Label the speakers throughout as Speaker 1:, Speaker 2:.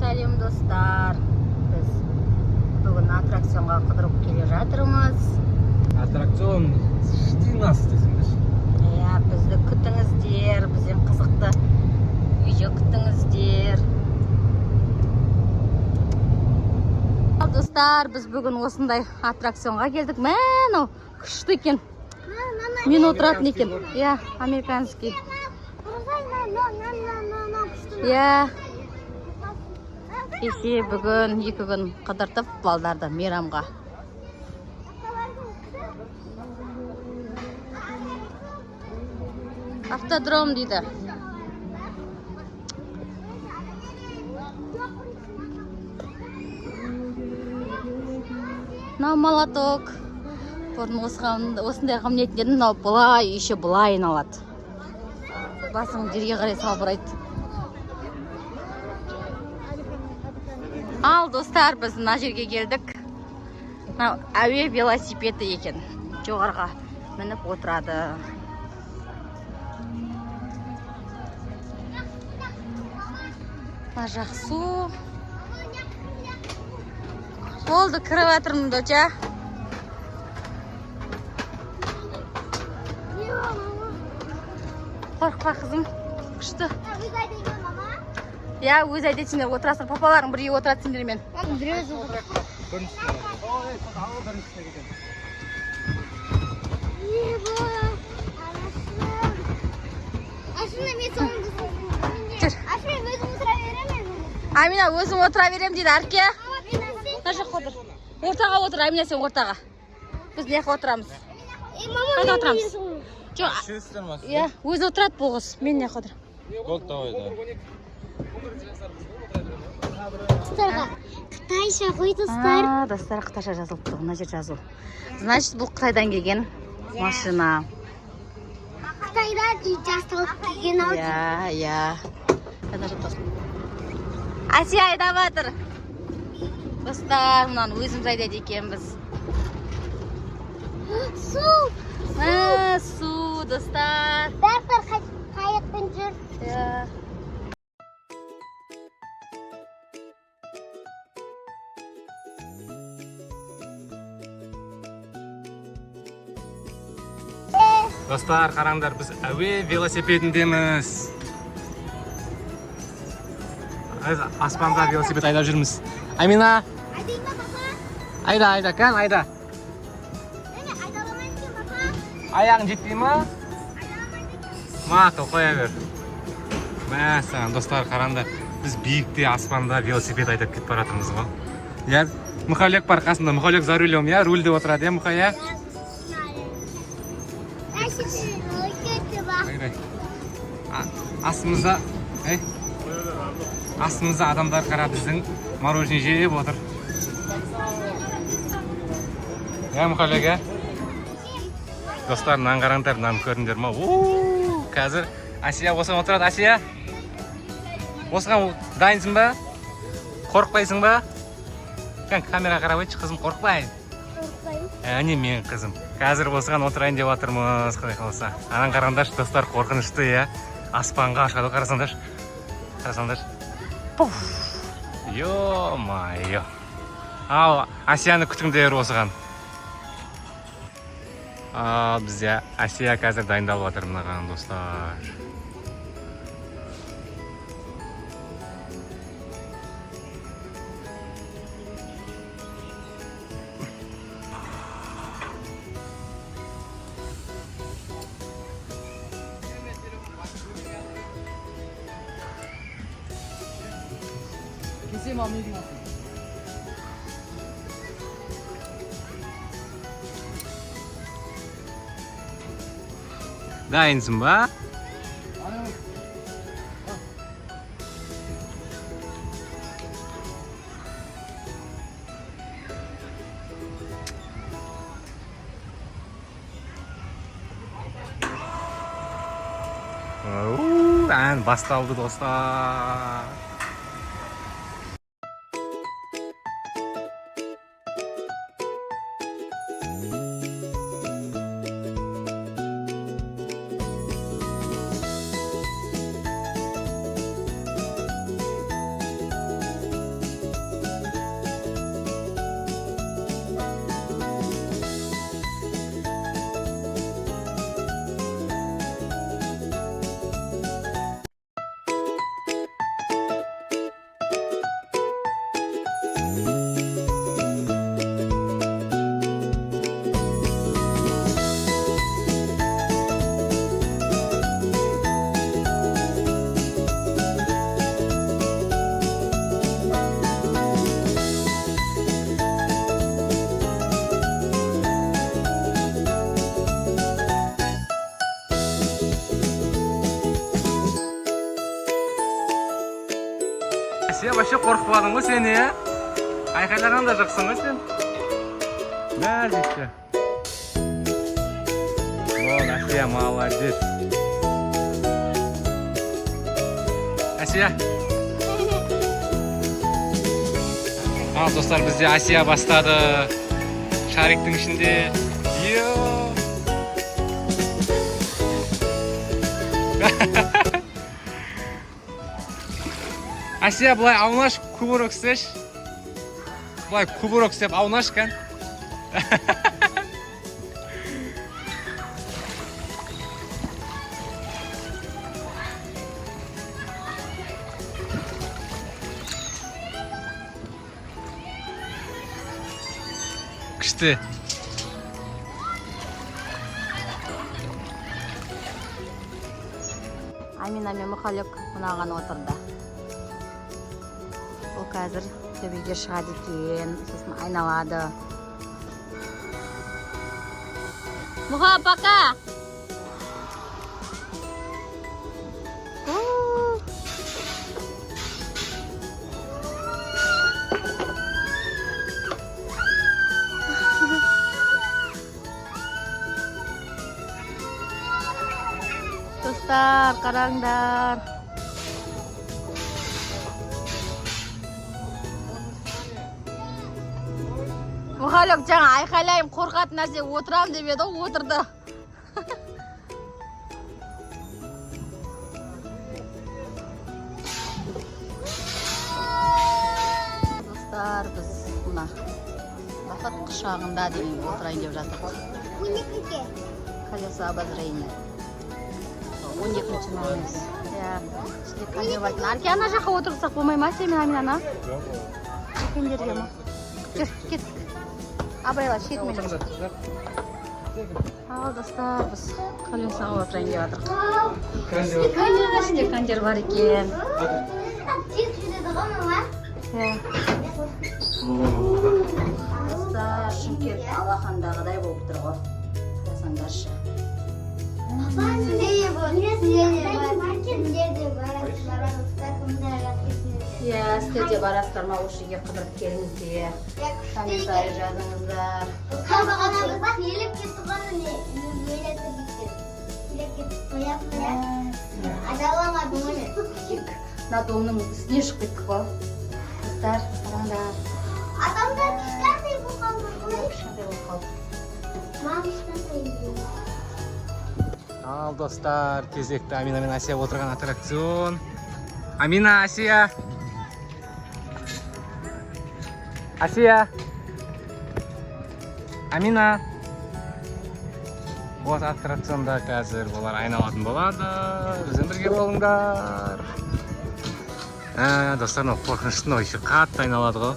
Speaker 1: Сәлем достар. Біз бүгін аттракционға қыдырып келе жатырмыз.
Speaker 2: Аттракцион ждите нас десеңдер.
Speaker 1: Иә, бізді күтіңіздер, бізден қызықты видео күтіңіздер. Достар, біз бүгін осындай аттракционға келдік. Мән, күшті екен. Мен отыратын екен. Иә, американский. Иә. Кеше бүгін 2 күн қыдыртып балдарды мейрамға. Автодром дейді. Мынау молоток. Бұрын осындай қамнетін дедім, мынау бұлай, еще бұлай айналады. Басың жерге қарай салбырайды. Ал достар, біз мына жерге келдік. Мынау әуе велосипеді екен. Жоғарға мініп отырады. Мына жақ су. Болды, кіріп жатырмын доча. Қорықпа қызым, күшті. Я, өз айдет сендер отырасың, папаларың бірге отырады сендермен. Амина, өзің отыра берем дейді, Арке. Ортаға отыр, Амина, сен ортаға. Біз не отырамыз? Қайда отырамыз? Иә, өзі отырады бұл қыз. Мен не қыдыр.
Speaker 2: Болды, давай, да.
Speaker 3: Қытайша қой достар.
Speaker 1: Достар, қытайша жазылып тұр, мына жер жазу. Значит, бұл Қытайдан келген машина.
Speaker 3: Қытайдан жасалып келген ау.
Speaker 1: Иә. Асия айдап жатыр. Достар, мұнан өзіміз айдайды екенбіз.
Speaker 3: Су.
Speaker 1: Су, достар.
Speaker 3: Бәртір қайықпен жүр.
Speaker 1: Иә.
Speaker 2: Достар, қараңдар, біз әуе велосипедіндеміз. Аспанда велосипед айдап жүрміз. Амина,
Speaker 3: Айдайма, папа.
Speaker 2: айда, кән, айда.
Speaker 3: Айдаламайын кен, папа.
Speaker 2: Аяғың жетпей ма?
Speaker 3: Айдаламайын кен.
Speaker 2: Мақыл, қоя бер. Мәсаған, достар, қараңдар, біз биікте аспанда велосипед айдап кетіп баратырмыз ғой. Иә, Мұхалек бар қасында, Мұхалек за рулем, иә, рульде отырады, иә, Мұхая? Астымызда, астымызда адамдар қара біздің мороженое жеп отыр. Иә, Мұхалек, ә? Достар, мынаны қараңдар, мынаны көріңдер ма? Қазір Асия осыған отырады. Асия, осыған дайынсың ба? Қорықпайсың ба? Камера қарап айтшы, қызым, қорықпайын. Әне мен қызым. Қазір осыған отырайын деп жатырмыз, құдай қаласа. Анан қараңдаршы, достар, қорқынышты, иә. Аспанға шығады, қарасаңдаршы. Пуф! Йо-майо. Ал, Асияны күтіңдер осыған. Бізде Асия қазір дайындалып жатыр мынаған, достар. Дайынсың ба? Ән басталды, достар. Asiya вообще қорқып қалдың ғой сен, иә? Айқайлаған да жоқсың ғой сен. Бәлдікті. Вот, Asiya, молодец. Asiya. Ал, достар, бізде Asiya бастады. Шариктің ішінде. Йо! Asiya, бұлай аунаш көбірек істеш. Бұлай көбірек істеп аунаш кән. Күшті.
Speaker 1: Амина мен Мұқалек мынаған отырды. Ол қазір төбеге шығады екен, сосын айналады. Мұқа, пока! Достар, қараңдар. Мұқалек жаңа айқайлайым қорқатын нәрсе отырам деп еді, отырды. Достар, біз мына бақыт құшағында деген отырайын деп жатырмыз.
Speaker 3: 12-ге.
Speaker 1: Колесо обозрения. 12-ші номеріміз. Іште консервативный. Арке, ана жаққа отырсақ болмай ма сен мен Аминаны? Үлкендерге ма? Жүр, кеттік. Абырайла, шетімен жүр. Ал, достар, біз колесоға отырайын деп жатырмыз. Іште кондер бар екен.
Speaker 3: Тез жүреді ғой мама.
Speaker 1: Достар, Шымкент алақандағыдай болып тұр ғой. Қарасаңдаршы.
Speaker 3: Папа, сіздерде бар. Сіздерде бар.
Speaker 1: Иә, сіздер де барасыздар ма, осы жерге қыдырып келіңіздер. Комментарий жазыңыздар.
Speaker 3: Қабағанамыз бақ, еліп кетті ғана не? Елетіп кетті. Елеп кетті. Қояп-қояп. Адаламадың оны.
Speaker 1: Мына домның үстіне шығып кеттік қой. Қыздар, қараңдар.
Speaker 3: Адамдар кішкентай болған ғой.
Speaker 1: Кішкентай болып қалды.
Speaker 3: Мам кішкентай дейді.
Speaker 2: Ал, достар, кезекті Амина мен Asiya отырған аттракцион. Амина, Asiya. Asiya. Амина. Вот аттракционда қазір олар айналатын болады. Бізбен бірге болыңдар. Достар, қорқыныштың ойшы қатты айналады ғой.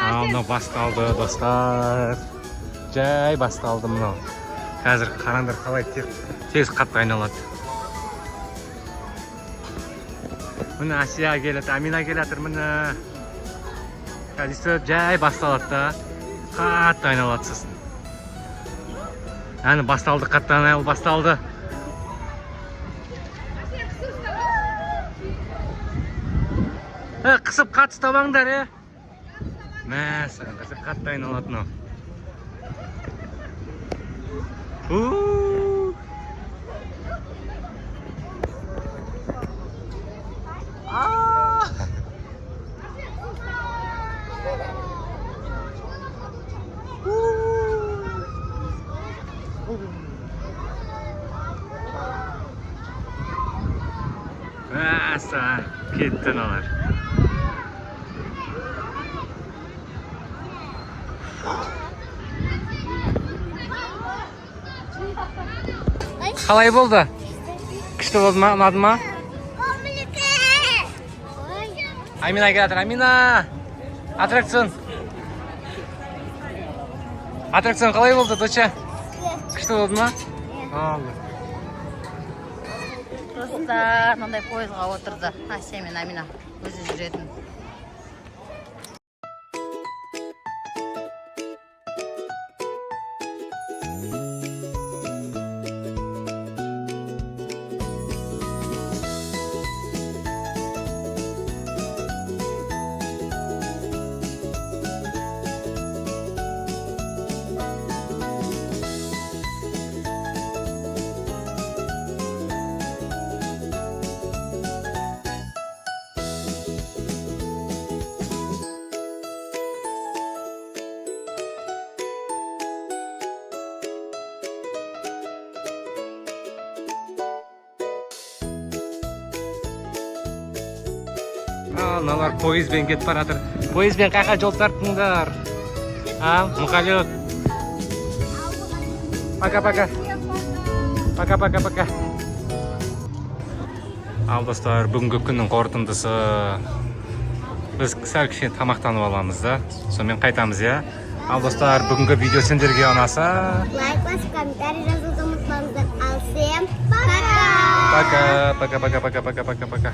Speaker 2: Ал, мынау басталды, достар. Жай басталды мынау. Қазір қараңдар қалай тез қатты айналады. Міне Asiya келеді, Амина келатыр, міне. Қазір жай басталады да. Қатты айналады сосын. Әні басталды, қатты айналып басталды. Қысып қатты ұстамаңдар, Мәсі, қазір қатты айналады мынау. Мәсі, кетті налар. Қалай болды? Күшті болды ма? Ұнады ма? Амина келатыр, Амина! Аттракцион! Аттракцион қалай болды, доча? Күшті болды ма?
Speaker 1: Достар, мынандай пойызға отырды. Asiya мен Амина өзі жүретін.
Speaker 2: Мыналар пойызбен кетіп бара жатыр. Пойызбен қайқа жол тарттыңдар? Мұқалек. Пока-пока. Пока-пока-пока. Ал достар, бүгінгі күннің қорытындысы. Біз сәл кішкене тамақтанып аламыз да. Сонымен қайтамыз, я. Ал достар, бүгінгі видео сендерге ұнаса,
Speaker 3: Лайк басып, комментарий жазуды ұмытпаңыздар. Ал всем пока!
Speaker 2: пока.